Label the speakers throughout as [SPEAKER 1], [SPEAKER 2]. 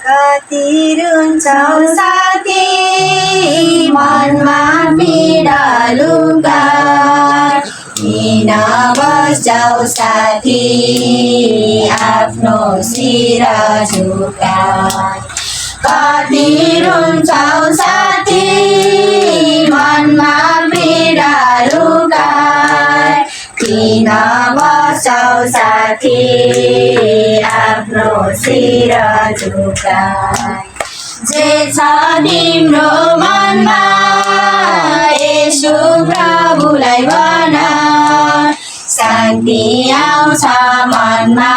[SPEAKER 1] कति रुन्छौ साथी मनमा पीडा लुकाई किन बस्छौ साथी आफ्नो शिर झुकाई कति रुन्छौ साथी मनमा पीडा लुकाई किन बस्छौ साथी आफ्नो शिर झुकाई जे छ तिम्रो मनमा येशू प्रभुलाई भन शान्ति आउँछ मनमा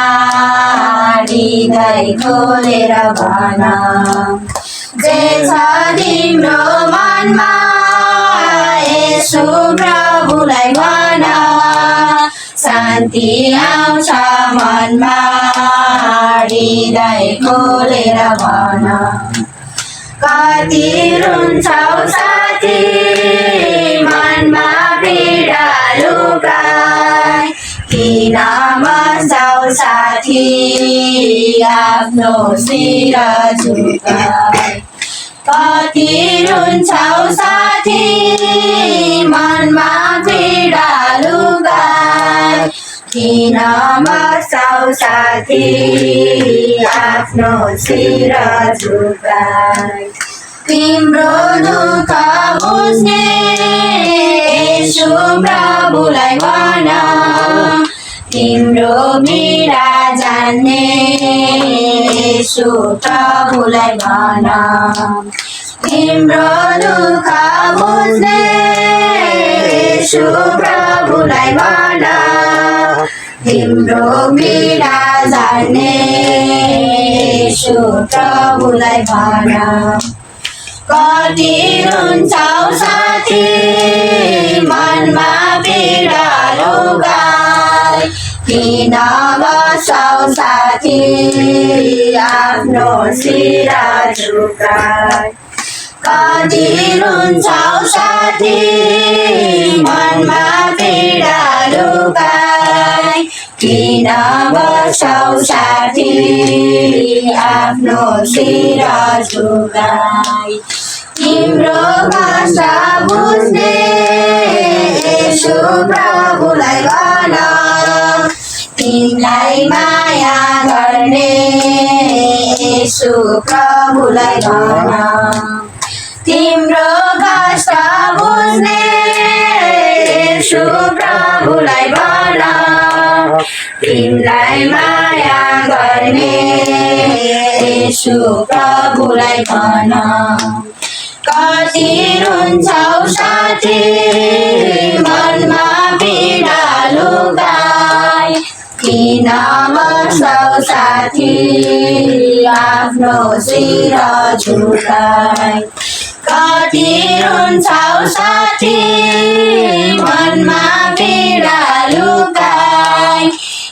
[SPEAKER 1] हृदय खोलेर भन जे छ तिम्रो मनमा येशू प्रभुलाई भन शान्ति आउँछ मनमा हृदय खोलेर भन कति रुन्छौ साथी मनमा पीडा लुकाई किन बस्छौ साथी आफ्नो शिर झुकाई कति रुन्छौ साथी मनमा पीडा लुकाई किन बस्छौ साथी आफ्नो शिर झुकाई तिम्रो दुःख बुझ्ने येशू प्रभुलाई भन तिम्रो पीडा जान्ने येशू प्रभुलाई भन तिम्रो दुःख बुझ्ने येशू प्रभुलाई भन तिम्रो पीडा जान्ने येशू प्रभुलाई भन कति रुन्छौ साथी मनमा पीडा लुकाई किन बस्छौ साथी आफ्नो शिर झुकाई कति रुन्छौ साथी मनमा पीडा लुकाई किन बस्छौ साथी आफ्नो शिर झुकाई तिम्रो कष्ट बुझ्ने येशू प्रभुलाई भन तिमीलाई माया गर्ने येशू प्रभुलाई भन तिम्रो कष्ट बुझ्ने येशू प्रभुलाई भन तिमीलाई माया गर्ने येशू प्रभुलाई भन कति रुन्छौ साथी मनमा पीडा लुकाई किन बस्छौ साथी आफ्नो शिर झुकाई कति रुन्छौ साथी मनमा पीडा लुकाई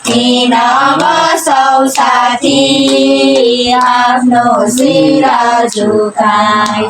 [SPEAKER 1] किन बस्छौ साथी आफ्नो शिर झुकाई